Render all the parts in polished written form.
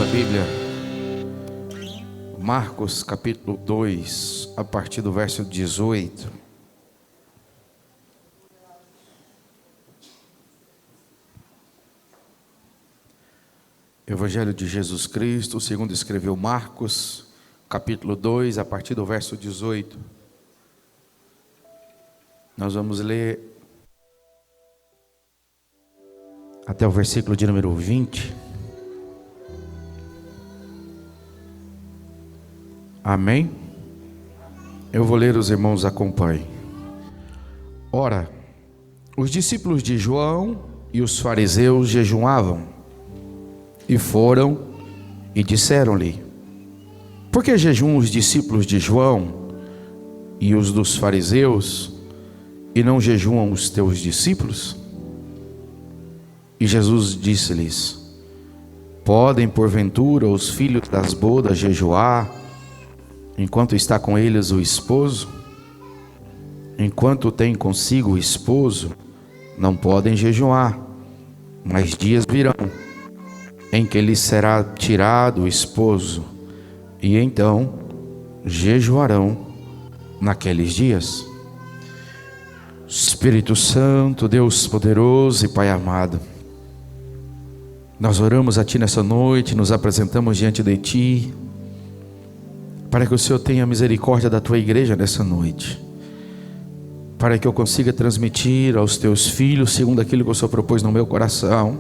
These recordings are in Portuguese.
sua Bíblia, Marcos capítulo 2, a partir do verso 18. Evangelho de Jesus Cristo, segundo escreveu Marcos, capítulo 2, a partir do verso 18. Nós vamos ler até o versículo de número 20. Amém? Eu vou ler, os irmãos acompanhem. Ora, os discípulos de João e os fariseus jejuavam, e foram e disseram-lhe: por que jejuam os discípulos de João e os dos fariseus, e não jejuam os teus discípulos? E Jesus disse-lhes: podem porventura os filhos das bodas jejuar, enquanto está com eles o esposo? Enquanto tem consigo o esposo, não podem jejuar, mas dias virão, em que lhes será tirado o esposo, e então jejuarão naqueles dias. Espírito Santo, Deus poderoso e Pai amado, nós oramos a Ti nessa noite, nos apresentamos diante de Ti, para que o Senhor tenha misericórdia da Tua igreja nessa noite, para que eu consiga transmitir aos Teus filhos, segundo aquilo que o Senhor propôs no meu coração,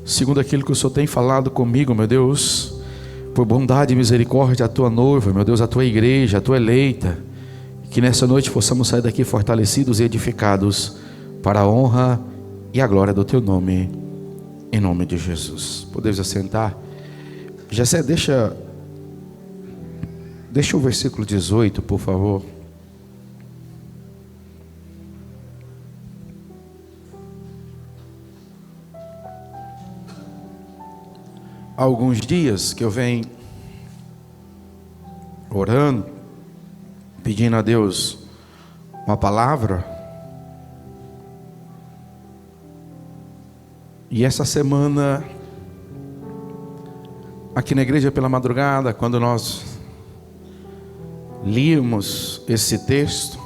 segundo aquilo que o Senhor tem falado comigo, meu Deus, por bondade e misericórdia, a Tua noiva, meu Deus, a Tua igreja, a Tua eleita, que nessa noite possamos sair daqui fortalecidos e edificados, para a honra e a glória do Teu nome, em nome de Jesus. Podemos assentar. Jessé, deixa o versículo 18, por favor. Há alguns dias que eu venho orando, pedindo a Deus uma palavra. E essa semana, aqui na igreja pela madrugada, quando nós líamos esse texto,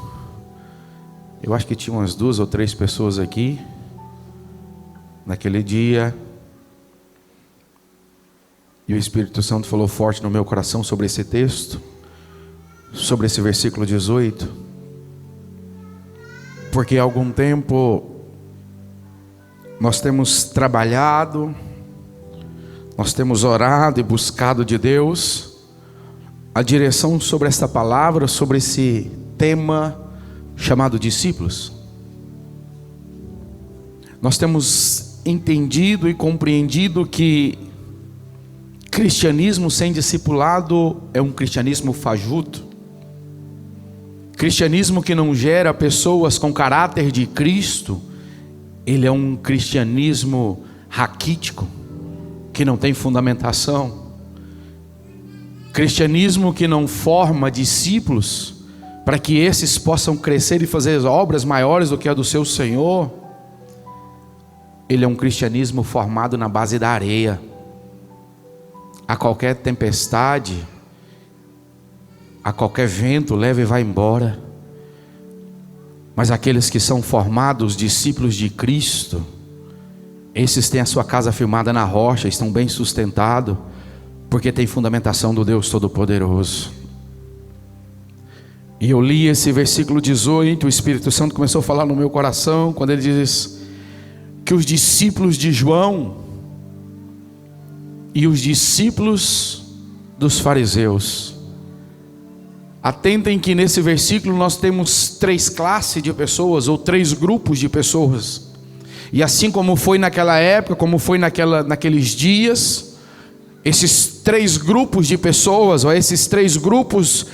eu acho que tinha umas 2 ou 3 pessoas aqui, naquele dia, e o Espírito Santo falou forte no meu coração sobre esse texto, sobre esse versículo 18, porque há algum tempo nós temos trabalhado, nós temos orado e buscado de Deus a direção sobre esta palavra, sobre esse tema chamado discípulos. Nós temos entendido e compreendido que cristianismo sem discipulado é um cristianismo fajuto, cristianismo que não gera pessoas com caráter de Cristo. Ele é um cristianismo raquítico, que não tem fundamentação, cristianismo que não forma discípulos, para que esses possam crescer e fazer obras maiores do que a do seu Senhor. Ele é um cristianismo formado na base da areia. A qualquer tempestade, a qualquer vento, leva e vai embora. Mas aqueles que são formados discípulos de Cristo, esses têm a sua casa firmada na rocha, estão bem sustentados, porque tem fundamentação do Deus Todo-Poderoso. E eu li esse versículo 18, o Espírito Santo começou a falar no meu coração, quando ele diz que os discípulos de João e os discípulos dos fariseus, atentem que nesse versículo nós temos 3 classes de pessoas, ou 3 grupos de pessoas. E assim como foi naquela época, como foi naqueles dias, esses 3 grupos de pessoas, ou esses 3 grupos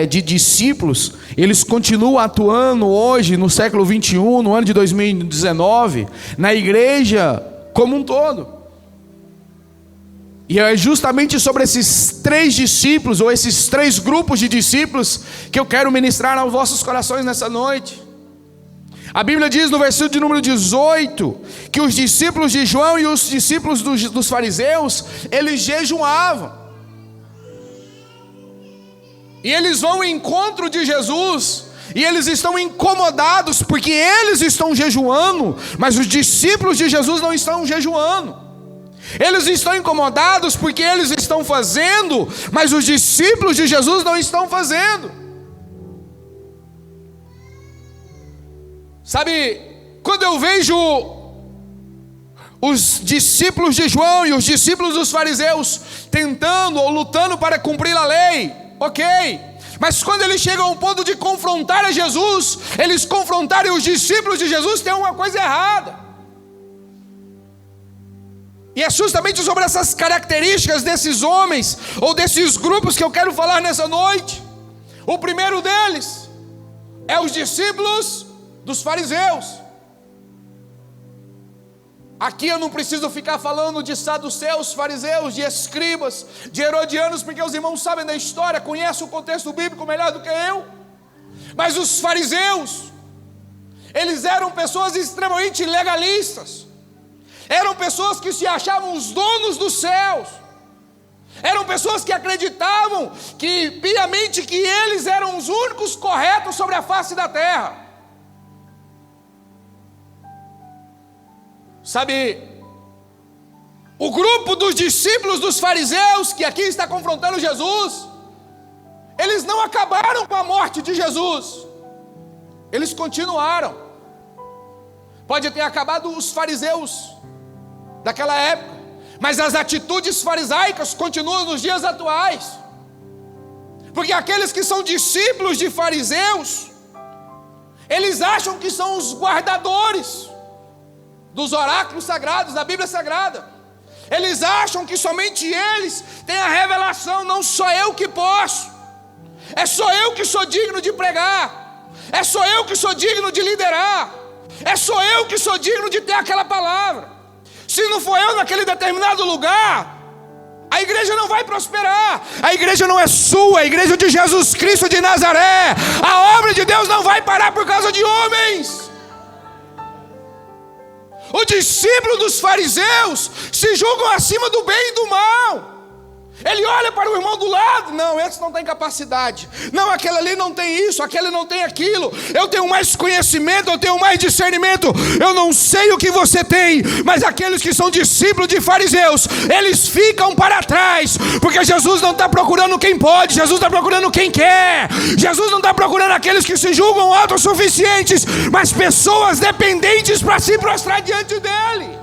de discípulos, eles continuam atuando hoje, no século 21, no ano de 2019, na igreja como um todo. E é justamente sobre esses 3 discípulos, ou esses 3 grupos de discípulos, que eu quero ministrar aos vossos corações nessa noite. A Bíblia diz no versículo de número 18 que os discípulos de João e os discípulos dos fariseus, eles jejuavam. E eles vão ao encontro de Jesus e eles estão incomodados porque eles estão jejuando, mas os discípulos de Jesus não estão jejuando. Eles estão incomodados porque eles estão fazendo, mas os discípulos de Jesus não estão fazendo. Sabe, quando eu vejo os discípulos de João e os discípulos dos fariseus tentando ou lutando para cumprir a lei, ok, mas quando eles chegam ao ponto de confrontar a Jesus, eles confrontarem os discípulos de Jesus, tem uma coisa errada. E é justamente sobre essas características desses homens, ou desses grupos, que eu quero falar nessa noite. O primeiro deles é os discípulos dos fariseus. Aqui eu não preciso ficar falando de saduceus, fariseus, de escribas, de herodianos, porque os irmãos sabem da história, conhecem o contexto bíblico melhor do que eu. Mas os fariseus, eles eram pessoas extremamente legalistas. Eram pessoas que se achavam os donos dos céus. Eram pessoas que acreditavam que piamente que eles eram os únicos corretos sobre a face da terra. Sabe, o grupo dos discípulos dos fariseus, que aqui está confrontando Jesus, eles não acabaram com a morte de Jesus. Eles continuaram. Pode ter acabado os fariseus daquela época, mas as atitudes farisaicas continuam nos dias atuais. Porque aqueles que são discípulos de fariseus, eles acham que são os guardadores dos oráculos sagrados, da Bíblia Sagrada. Eles acham que somente eles têm a revelação. Não sou eu que posso, é só eu que sou digno de pregar, é só eu que sou digno de liderar, é só eu que sou digno de ter aquela palavra. Se não for eu naquele determinado lugar, a igreja não vai prosperar. A igreja não é sua, a igreja de Jesus Cristo de Nazaré. A obra de Deus não vai parar por causa de homens. O discípulo dos fariseus se julgam acima do bem e do mal. Ele olha para o irmão do lado: não, esse não tem capacidade, não, aquele ali não tem isso, aquele não tem aquilo. Eu tenho mais conhecimento, eu tenho mais discernimento. Eu não sei o que você tem, mas aqueles que são discípulos de fariseus, eles ficam para trás, porque Jesus não está procurando quem pode, Jesus está procurando quem quer. Jesus não está procurando aqueles que se julgam autossuficientes, mas pessoas dependentes para se prostrar diante dele.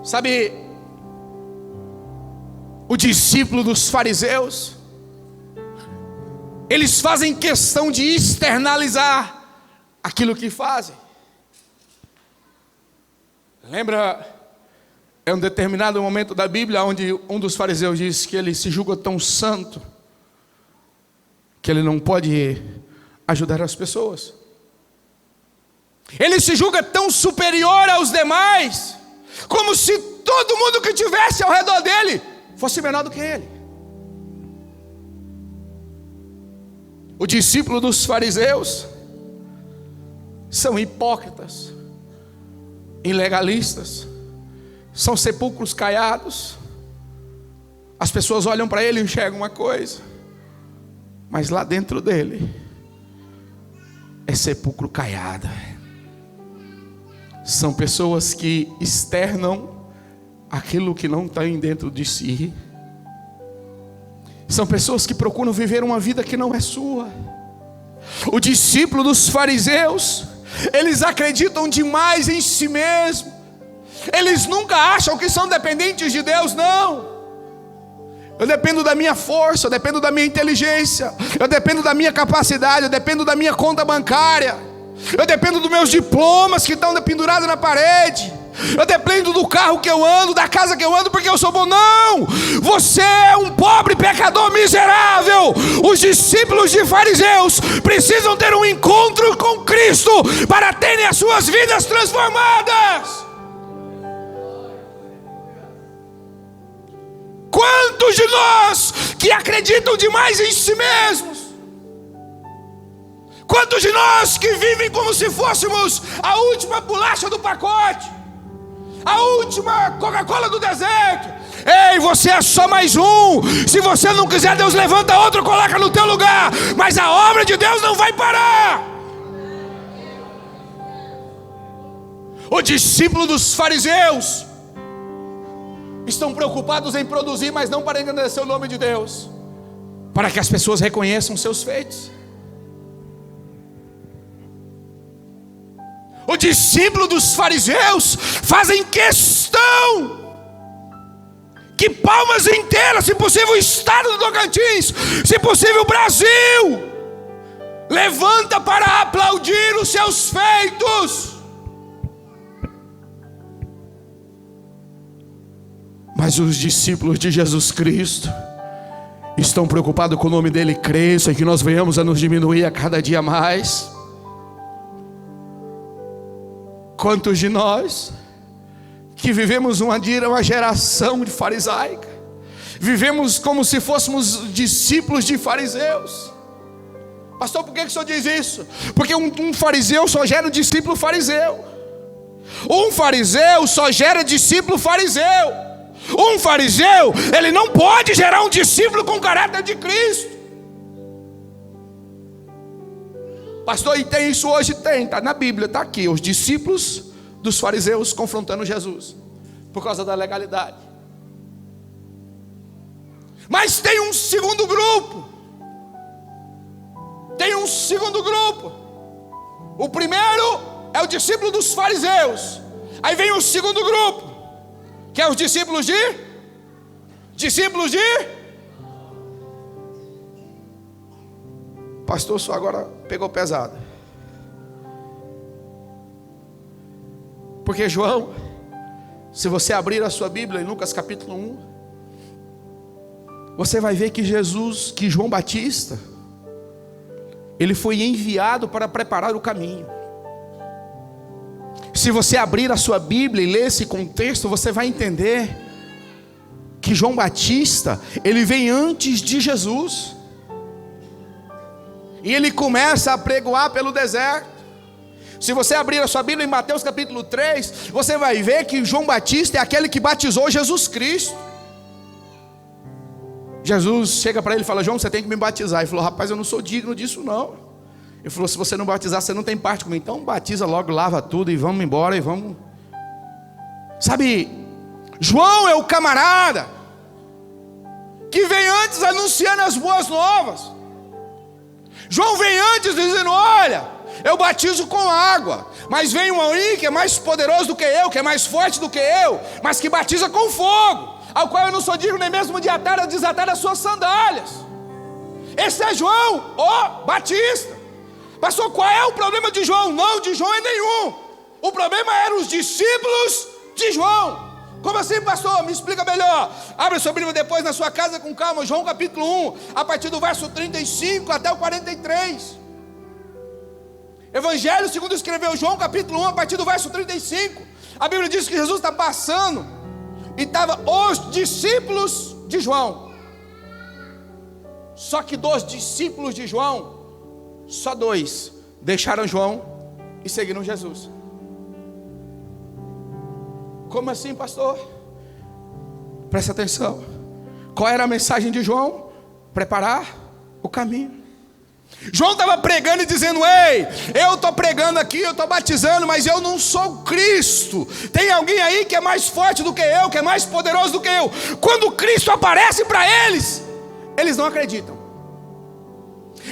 Sabe, o discípulo dos fariseus, eles fazem questão de externalizar aquilo que fazem. Lembra, é um determinado momento da Bíblia onde um dos fariseus diz que ele se julga tão santo que ele não pode ajudar as pessoas. Ele se julga tão superior aos demais, como se todo mundo que estivesse ao redor dele fosse menor do que ele. O discípulo dos fariseus são hipócritas, ilegalistas, são sepulcros caiados. As pessoas olham para ele e enxergam uma coisa, mas lá dentro dele é sepulcro caiado. São pessoas que externam aquilo que não tem dentro de si. São pessoas que procuram viver uma vida que não é sua. O discípulo dos fariseus, eles acreditam demais em si mesmo. Eles nunca acham que são dependentes de Deus, não. Eu dependo da minha força, eu dependo da minha inteligência, eu dependo da minha capacidade, eu dependo da minha conta bancária, eu dependo dos meus diplomas que estão pendurados na parede, eu dependo do carro que eu ando, da casa que eu ando, porque eu sou bom. Não! Você é um pobre pecador miserável. Os discípulos de fariseus precisam ter um encontro com Cristo para terem as suas vidas transformadas. Quantos de nós que acreditam demais em si mesmos? Quantos de nós que vivem como se fôssemos a última bolacha do pacote, a última Coca-Cola do deserto? Ei, você é só mais um. Se você não quiser, Deus levanta outro, coloca no teu lugar. Mas a obra de Deus não vai parar. O discípulo dos fariseus estão preocupados em produzir, mas não para engrandecer o nome de Deus, para que as pessoas reconheçam seus feitos. O discípulo dos fariseus fazem questão que Palmas inteiras, se possível o estado do Tocantins, se possível o Brasil, levanta para aplaudir os seus feitos. Mas os discípulos de Jesus Cristo estão preocupados com o nome dele cresça e que nós venhamos a nos diminuir a cada dia mais. Quantos de nós que vivemos uma geração de farisaica, vivemos como se fôssemos discípulos de fariseus? Pastor, por que o senhor diz isso? Porque um fariseu só gera um discípulo fariseu. Um fariseu só gera discípulo fariseu. Um fariseu, ele não pode gerar um discípulo com caráter de Cristo. Pastor, e tem isso hoje? Tem, está na Bíblia, está aqui. Os discípulos dos fariseus confrontando Jesus por causa da legalidade. Mas tem um segundo grupo. Tem um segundo grupo. O primeiro é o discípulo dos fariseus. Aí vem o segundo grupo, que é os discípulos de pastor, só agora pegou pesado. Porque João, se você abrir a sua Bíblia em Lucas capítulo 1, você vai ver que João Batista, ele foi enviado para preparar o caminho. Se você abrir a sua Bíblia e ler esse contexto, você vai entender que João Batista, ele vem antes de Jesus. E ele começa a pregoar pelo deserto. Se você abrir a sua Bíblia em Mateus capítulo 3, você vai ver que João Batista é aquele que batizou Jesus Cristo. Jesus chega para ele e fala: João, você tem que me batizar. Ele falou: rapaz, eu não sou digno disso não. Ele falou: se você não batizar, você não tem parte comigo. Então batiza logo, lava tudo e vamos embora e vamos. Sabe, João é o camarada que vem antes anunciando as boas novas. João vem antes dizendo: olha, eu batizo com água, mas vem um aí que é mais poderoso do que eu, que é mais forte do que eu, mas que batiza com fogo, ao qual eu não sou digno nem mesmo de atar ou desatar as suas sandálias. Esse é João, o Batista. Pastor, qual é o problema de João? Não, de João é nenhum. O problema eram os discípulos de João. Como assim, pastor? Me explica melhor. Abre sua Bíblia depois na sua casa com calma. João capítulo 1, a partir do verso 35 até o 43. Evangelho segundo escreveu João capítulo 1, a partir do verso 35. A Bíblia diz que Jesus está passando e estavam os discípulos de João. Só que dos discípulos de João, só 2 deixaram João e seguiram Jesus. Como assim, pastor? Presta atenção. Qual era a mensagem de João? Preparar o caminho. João estava pregando e dizendo: ei, eu estou pregando aqui, eu estou batizando, mas eu não sou Cristo. Tem alguém aí que é mais forte do que eu, que é mais poderoso do que eu. Quando Cristo aparece para eles, eles não acreditam.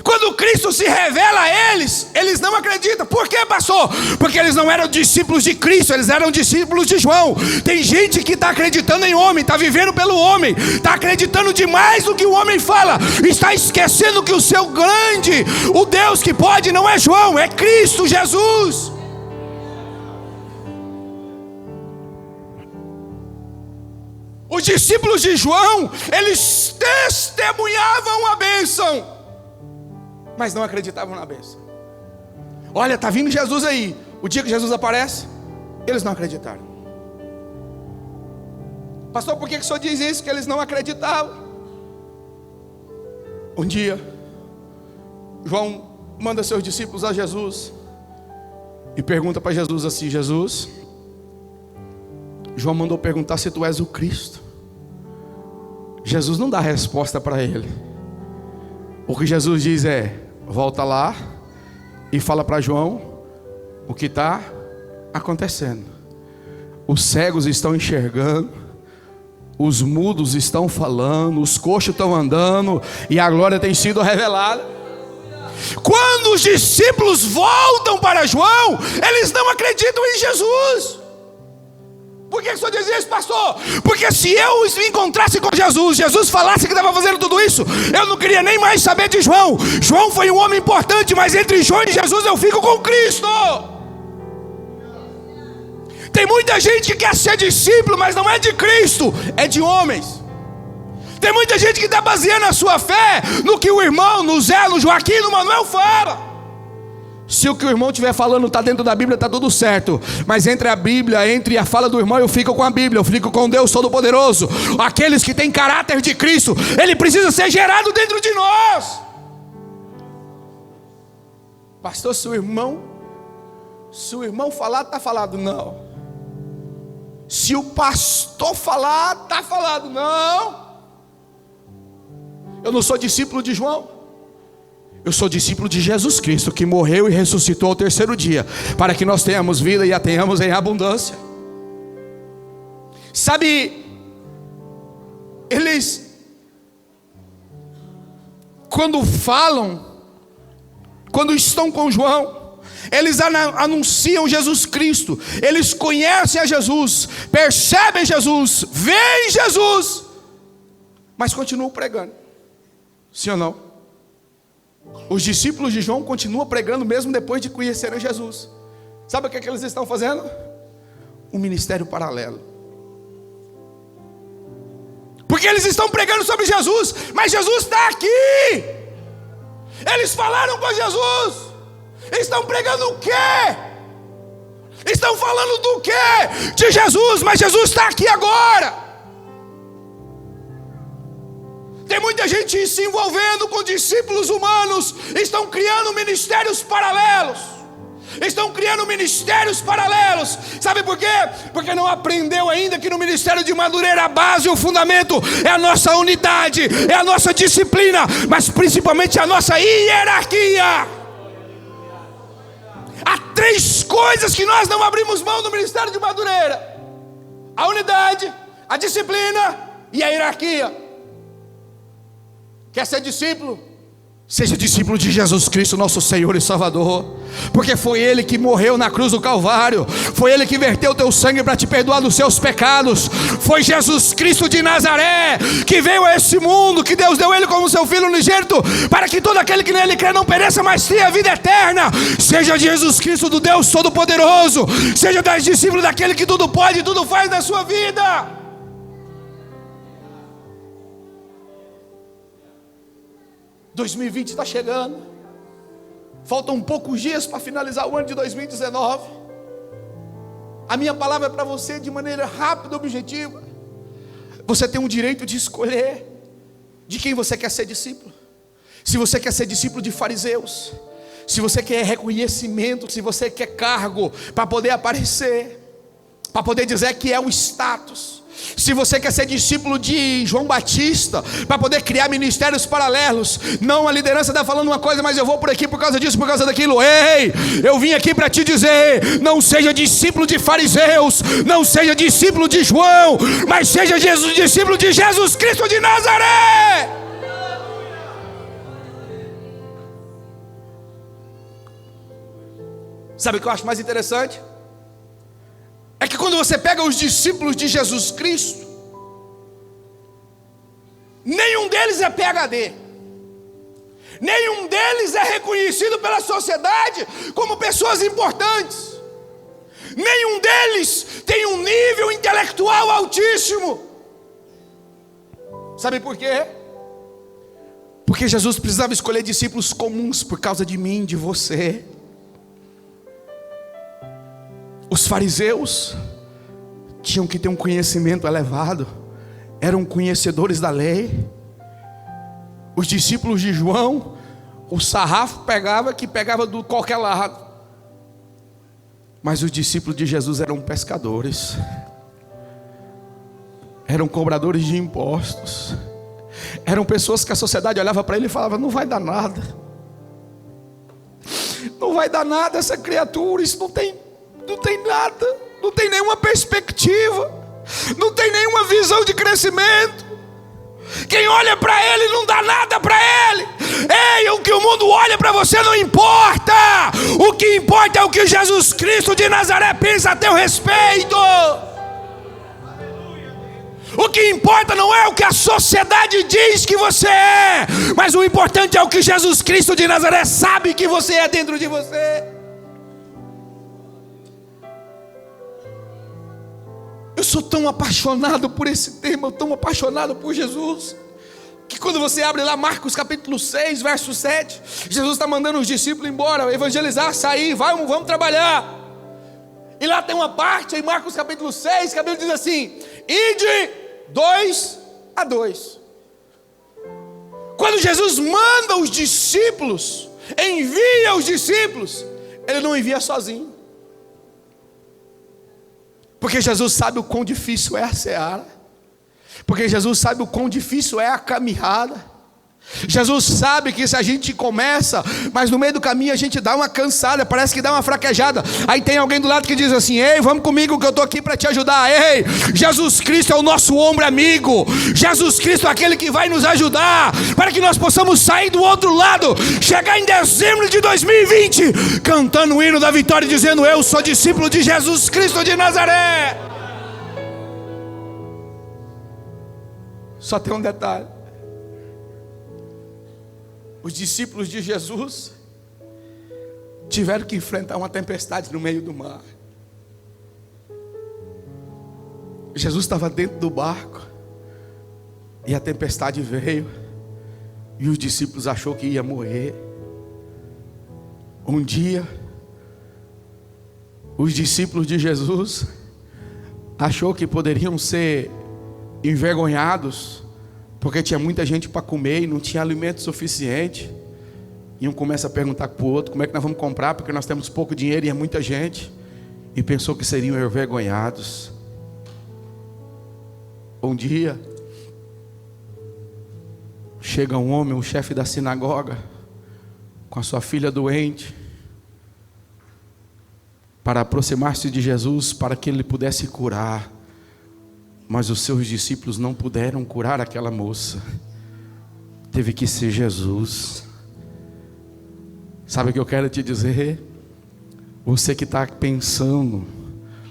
Quando Cristo se revela a eles, eles não acreditam. Por quê, pastor? Porque eles não eram discípulos de Cristo, eles eram discípulos de João. Tem gente que está acreditando em homem, está vivendo pelo homem, está acreditando demais no que o homem fala, está esquecendo que o seu grande, o Deus que pode, não é João, é Cristo Jesus. Os discípulos de João, eles testemunhavam a bênção, mas não acreditavam na bênção. Olha, está vindo Jesus aí. O dia que Jesus aparece, eles não acreditaram. Pastor, por que o senhor diz isso? Que eles não acreditavam. Um dia, João manda seus discípulos a Jesus e pergunta para Jesus assim: Jesus, João mandou perguntar se tu és o Cristo. Jesus não dá resposta para ele. O que Jesus diz é: volta lá e fala para João o que está acontecendo. Os cegos estão enxergando, os mudos estão falando, os coxos estão andando e a glória tem sido revelada. Quando os discípulos voltam para João, eles não acreditam em Jesus. Por que o senhor diz isso, pastor? Porque se eu me encontrasse com Jesus, Jesus falasse que estava fazendo tudo isso, eu não queria nem mais saber de João. João foi um homem importante, mas entre João e Jesus eu fico com Cristo. Tem muita gente que quer ser discípulo, mas não é de Cristo, é de homens. Tem muita gente que está baseando a sua fé no que o irmão, no Zé, no Joaquim, no Manuel fala. Se o que o irmão estiver falando está dentro da Bíblia, está tudo certo. Mas entre a Bíblia, entre a fala do irmão, eu fico com a Bíblia, eu fico com Deus Todo-Poderoso. Aqueles que têm caráter de Cristo, ele precisa ser gerado dentro de nós. Pastor, se o irmão falar, está falado. Não. Se o pastor falar, está falado. Não. Eu não sou discípulo de João. Eu sou discípulo de Jesus Cristo, que morreu e ressuscitou ao terceiro dia, para que nós tenhamos vida e a tenhamos em abundância. Sabe, eles, quando estão com João, eles anunciam Jesus Cristo, eles conhecem a Jesus, percebem Jesus, veem Jesus, mas continuam pregando. Sim ou não? Os discípulos de João continuam pregando mesmo depois de conhecerem Jesus. Sabe o que eles estão fazendo? Um ministério paralelo. Porque eles estão pregando sobre Jesus, mas Jesus está aqui. Eles falaram com Jesus. Estão pregando o quê? Estão falando do quê? De Jesus, mas Jesus está aqui agora. Tem muita gente se envolvendo com discípulos humanos. Estão criando ministérios paralelos. Sabe por quê? Porque não aprendeu ainda que no ministério de Madureira a base, o fundamento é a nossa unidade, é a nossa disciplina, mas principalmente a nossa hierarquia. Há 3 coisas que nós não abrimos mão no ministério de Madureira: a unidade, a disciplina e a hierarquia. Quer ser discípulo? Seja discípulo de Jesus Cristo, nosso Senhor e Salvador. Porque foi Ele que morreu na cruz do Calvário. Foi Ele que verteu o teu sangue para te perdoar dos seus pecados. Foi Jesus Cristo de Nazaré que veio a esse mundo, que Deus deu Ele como seu Filho unigênito, para que todo aquele que nele crê não pereça, mas tenha a vida eterna. Seja de Jesus Cristo, do Deus Todo-Poderoso. Seja das discípulos daquele que tudo pode e tudo faz na sua vida. 2020 está chegando. Faltam poucos dias para finalizar o ano de 2019. A minha palavra é para você de maneira rápida e objetiva. Você tem o direito de escolher de quem você quer ser discípulo. Se você quer ser discípulo de fariseus, se você quer reconhecimento, se você quer cargo para poder aparecer, para poder dizer que é um status. Se você quer ser discípulo de João Batista, para poder criar ministérios paralelos. Não, a liderança está falando uma coisa, mas eu vou por aqui por causa disso, por causa daquilo. Ei, eu vim aqui para te dizer: não seja discípulo de fariseus, não seja discípulo de João, mas seja discípulo de Jesus Cristo de Nazaré. Sabe o que eu acho mais interessante? É que quando você pega os discípulos de Jesus Cristo, nenhum deles é PhD, nenhum deles é reconhecido pela sociedade como pessoas importantes, nenhum deles tem um nível intelectual altíssimo. Sabe por quê? Porque Jesus precisava escolher discípulos comuns por causa de mim, de você. Os fariseus tinham que ter um conhecimento elevado, eram conhecedores da lei. Os discípulos de João, O sarrafo pegava do qualquer lado. Mas os discípulos de Jesus eram pescadores, eram cobradores de impostos, eram pessoas que a sociedade olhava para ele e falava: não vai dar nada, não vai dar nada essa criatura, isso não tem nada, não tem nenhuma perspectiva, não tem nenhuma visão de crescimento. Quem olha para ele não dá nada para ele. Ei, o que o mundo olha para você não importa. O que importa é o que Jesus Cristo de Nazaré pensa a teu respeito. O que importa não é o que a sociedade diz que você é, mas o importante é o que Jesus Cristo de Nazaré sabe que você é dentro de você. Eu sou tão apaixonado por esse tema, tão apaixonado por Jesus, que quando você abre lá Marcos capítulo 6, verso 7, Jesus está mandando os discípulos embora, evangelizar, sair, vamos trabalhar. E lá tem uma parte em Marcos capítulo 6, que a Bíblia diz assim: ide 2 a 2. Quando Jesus manda os discípulos, envia os discípulos, ele não envia sozinho. Porque Jesus sabe o quão difícil é a seara. Porque Jesus sabe o quão difícil é a caminhada. Jesus sabe que se a gente começa, mas no meio do caminho a gente dá uma cansada, parece que dá uma fraquejada. Aí tem alguém do lado que diz assim: ei, vamos comigo que eu estou aqui para te ajudar. Ei, Jesus Cristo é o nosso ombro amigo. Jesus Cristo é aquele que vai nos ajudar, para que nós possamos sair do outro lado, chegar em dezembro de 2020 cantando o hino da vitória, dizendo: eu sou discípulo de Jesus Cristo de Nazaré. Só tem um detalhe: os discípulos de Jesus tiveram que enfrentar uma tempestade no meio do mar. Jesus estava dentro do barco e a tempestade veio, e os discípulos achou que ia morrer. Um dia, os discípulos de Jesus achou que poderiam ser envergonhados, porque tinha muita gente para comer e não tinha alimento suficiente. E um começa a perguntar para o outro: como é que nós vamos comprar? Porque nós temos pouco dinheiro e é muita gente. E pensou que seriam envergonhados. Um dia, chega um homem, um chefe da sinagoga, com a sua filha doente, para aproximar-se de Jesus, para que ele pudesse curar. Mas os seus discípulos não puderam curar aquela moça. Teve que ser Jesus. Sabe o que eu quero te dizer? Você que está pensando,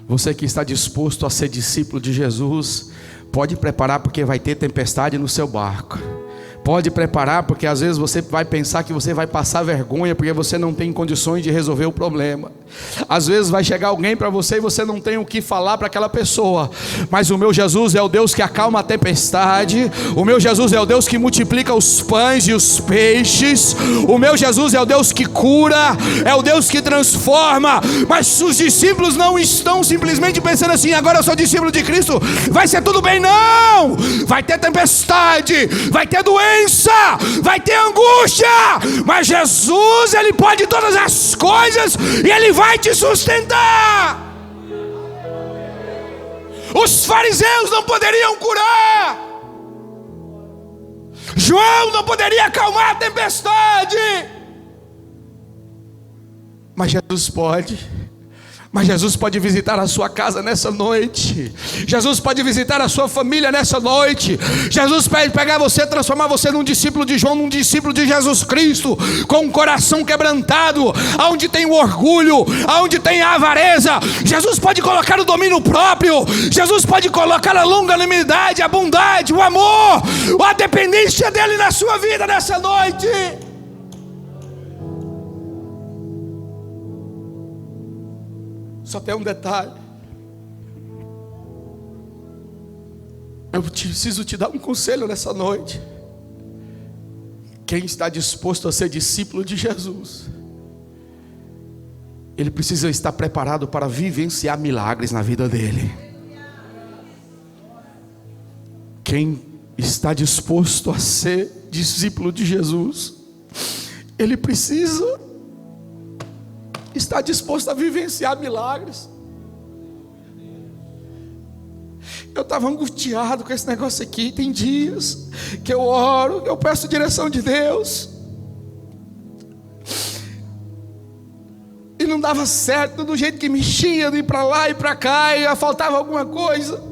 você que está disposto a ser discípulo de Jesus, pode preparar, porque vai ter tempestade no seu barco. Pode preparar, porque às vezes você vai pensar que você vai passar vergonha, porque você não tem condições de resolver o problema. Às vezes vai chegar alguém para você e você não tem o que falar para aquela pessoa. Mas o meu Jesus é o Deus que acalma a tempestade. O meu Jesus é o Deus que multiplica os pães e os peixes. O meu Jesus é o Deus que cura, é o Deus que transforma. Mas os discípulos não estão simplesmente pensando assim: agora eu sou discípulo de Cristo, vai ser tudo bem. Não! Vai ter tempestade, vai ter doença, vai ter angústia, mas Jesus, Ele pode todas as coisas e Ele vai te sustentar. Os fariseus não poderiam curar, João não poderia acalmar a tempestade, mas Jesus pode. Mas Jesus pode visitar a sua casa nessa noite. Jesus pode visitar a sua família nessa noite. Jesus pode pegar você, transformar você num discípulo de João, num discípulo de Jesus Cristo, com um coração quebrantado, aonde tem o orgulho, aonde tem a avareza. Jesus pode colocar o domínio próprio. Jesus pode colocar a longanimidade, a bondade, o amor, a dependência dele na sua vida nessa noite. Só tem um detalhe: eu preciso te dar um conselho nessa noite. Quem está disposto a ser discípulo de Jesus, ele precisa estar preparado para vivenciar milagres na vida dele. Quem está disposto a ser discípulo de Jesus, ele precisa estar disposto a vivenciar milagres. Eu estava angustiado com esse negócio aqui. Tem dias que eu oro, eu peço direção de Deus, e não dava certo do jeito que mexia, de ir para lá e para cá, e faltava alguma coisa.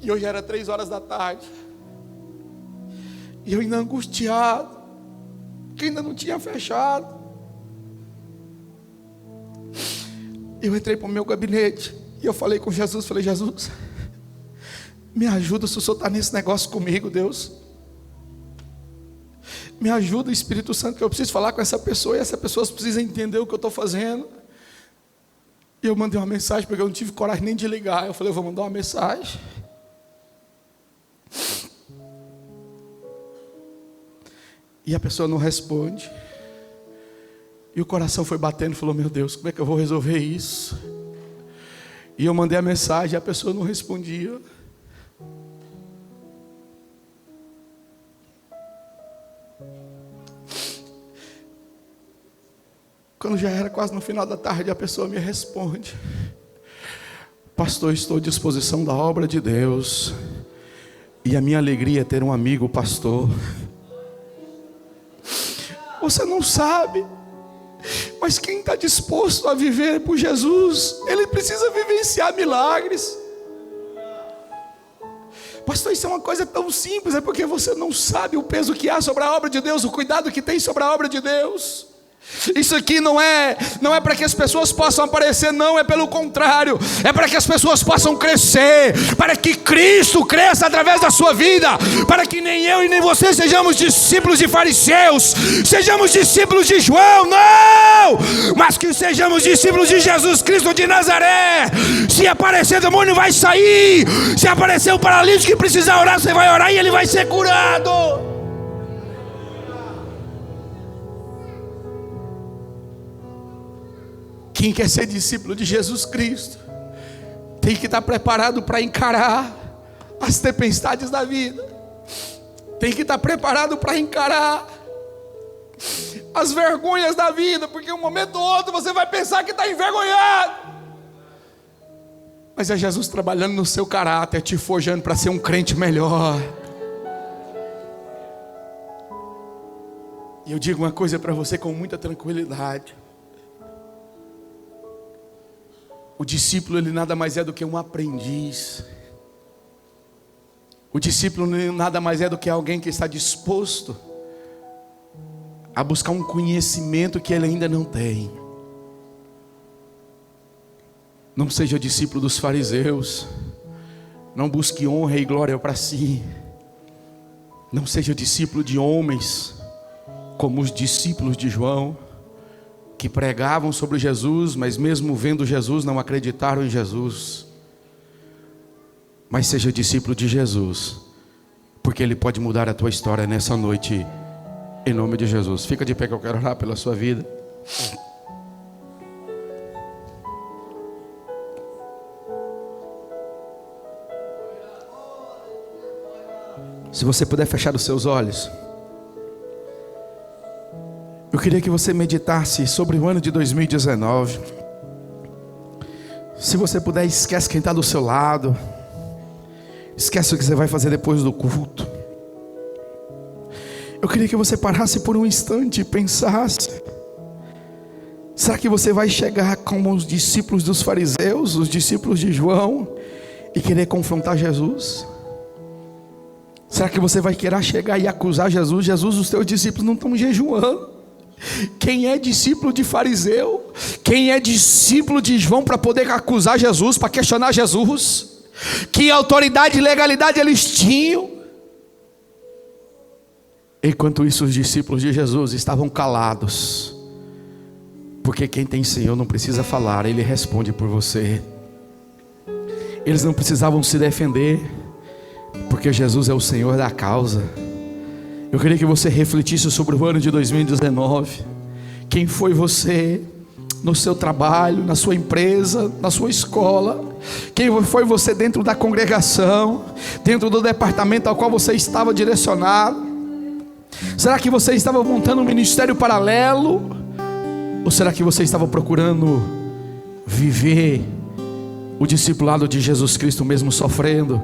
E hoje era 3 horas da tarde, e eu ainda angustiado, que ainda não tinha fechado. Eu entrei para o meu gabinete e eu falei com Jesus, falei: Jesus, me ajuda se o Senhor está nesse negócio comigo, Deus. Me ajuda, Espírito Santo, que eu preciso falar com essa pessoa, e essa pessoa precisa entender o que eu estou fazendo. E eu mandei uma mensagem, porque eu não tive coragem nem de ligar. Eu falei: eu vou mandar uma mensagem. E a pessoa não responde. E o coração foi batendo, falou: meu Deus, como é que eu vou resolver isso? E eu mandei a mensagem, e a pessoa não respondia. Quando já era quase no final da tarde, a pessoa me responde: pastor, estou à disposição da obra de Deus, e a minha alegria é ter um amigo pastor. Você não sabe, mas quem está disposto a viver por Jesus, ele precisa vivenciar milagres. Pastor, isso é uma coisa tão simples. É porque você não sabe o peso que há sobre a obra de Deus, o cuidado que tem sobre a obra de Deus. Isso aqui não é para que as pessoas possam aparecer, não, é pelo contrário, é para que as pessoas possam crescer, para que Cristo cresça através da sua vida, para que nem eu e nem você sejamos discípulos de fariseus, sejamos discípulos de João, não, mas que sejamos discípulos de Jesus Cristo de Nazaré. Se aparecer demônio, vai sair. Se aparecer um paralítico que precisa orar, você vai orar e ele vai ser curado. Quem quer ser discípulo de Jesus Cristo tem que estar preparado para encarar as tempestades da vida, tem que estar preparado para encarar as vergonhas da vida, porque um momento ou outro você vai pensar que está envergonhado, mas é Jesus trabalhando no seu caráter, te forjando para ser um crente melhor. E eu digo uma coisa para você com muita tranquilidade: o discípulo, ele nada mais é do que um aprendiz. O discípulo nada mais é do que alguém que está disposto a buscar um conhecimento que ele ainda não tem. Não seja discípulo dos fariseus. Não busque honra e glória para si. Não seja discípulo de homens como os discípulos de João, que pregavam sobre Jesus, mas mesmo vendo Jesus não acreditaram em Jesus. Mas seja discípulo de Jesus, porque Ele pode mudar a tua história nessa noite, em nome de Jesus. Fica de pé que eu quero orar pela sua vida. Se você puder fechar os seus olhos, eu queria que você meditasse sobre o ano de 2019. Se você puder, esquece quem está do seu lado, esquece o que você vai fazer depois do culto. Eu queria que você parasse por um instante e pensasse: será que você vai chegar como os discípulos dos fariseus, os discípulos de João, e querer confrontar Jesus? Será que você vai querer chegar e acusar Jesus? Jesus, os teus discípulos não estão jejuando. Quem é discípulo de fariseu? Quem é discípulo de João para poder acusar Jesus, para questionar Jesus? Que autoridade e legalidade eles tinham? Enquanto isso, os discípulos de Jesus estavam calados, porque quem tem Senhor não precisa falar, Ele responde por você. Eles não precisavam se defender, porque Jesus é o Senhor da causa. Eu queria que você refletisse sobre o ano de 2019. Quem foi você no seu trabalho, na sua empresa, na sua escola? Quem foi você dentro da congregação, dentro do departamento ao qual você estava direcionado? Será que você estava montando um ministério paralelo? Ou será que você estava procurando viver o discipulado de Jesus Cristo, mesmo sofrendo,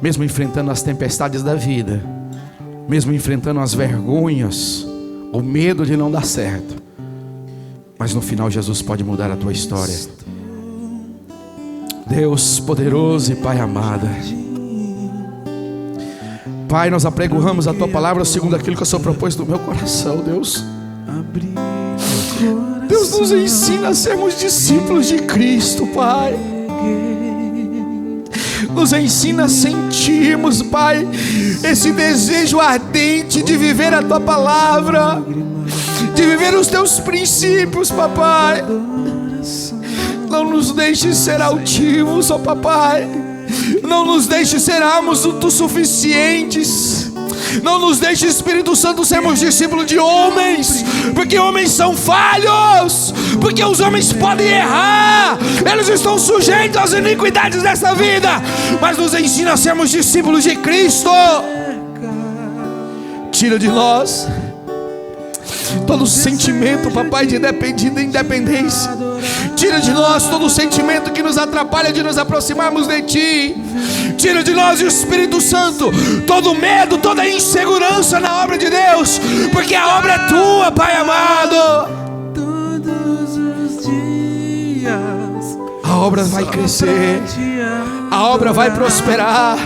mesmo enfrentando as tempestades da vida, mesmo enfrentando as vergonhas, o medo de não dar certo? Mas no final Jesus pode mudar a tua história. Deus poderoso e Pai amado, Pai, nós apregoamos a tua palavra segundo aquilo que o Senhor propôs no meu coração. Deus nos ensina a sermos discípulos de Cristo, Pai. Nos ensina a sentirmos, Pai, esse desejo ardente de viver a tua palavra, de viver os teus princípios, papai. Não nos deixe ser altivos, ó papai. Não nos deixe ser autossuficientes. Não nos deixe, Espírito Santo, sermos discípulos de homens, porque homens são falhos, porque os homens podem errar, eles estão sujeitos às iniquidades dessa vida. Mas nos ensina a sermos discípulos de Cristo. Tira de nós todo sentimento, papai, de independência. Tira de nós todo sentimento que nos atrapalha de nos aproximarmos de Ti. Tira de nós, o Espírito Santo, todo medo, toda insegurança na obra de Deus, porque a obra é Tua, Pai amado. Todos os dias a obra vai crescer, a obra vai prosperar.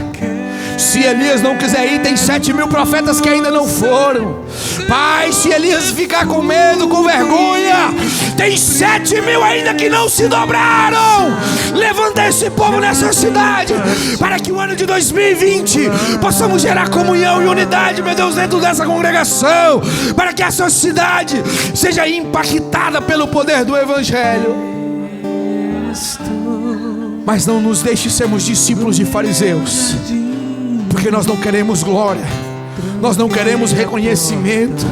Se Elias não quiser ir, tem 7.000 profetas que ainda não foram. Pai, se Elias ficar com medo, com vergonha, tem 7.000 ainda que não se dobraram. Levanta esse povo nessa cidade, para que o ano de 2020 possamos gerar comunhão e unidade, meu Deus, dentro dessa congregação, para que essa cidade seja impactada pelo poder do Evangelho. Mas não nos deixe sermos discípulos de fariseus, porque nós não queremos glória, nós não queremos reconhecimento,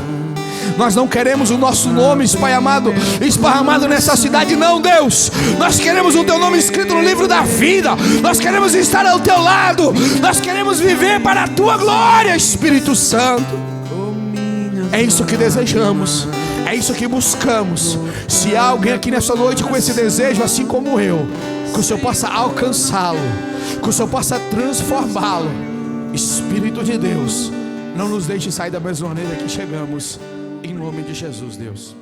nós não queremos o nosso nome, Pai amado, esparramado nessa cidade. Não, Deus, nós queremos o Teu nome escrito no livro da vida. Nós queremos estar ao Teu lado, nós queremos viver para a Tua glória, Espírito Santo. É isso que desejamos, é isso que buscamos. Se há alguém aqui nessa noite com esse desejo, assim como eu, que o Senhor possa alcançá-lo, que o Senhor possa transformá-lo. Espírito de Deus, não nos deixe sair da mesma maneira que chegamos, em nome de Jesus, Deus.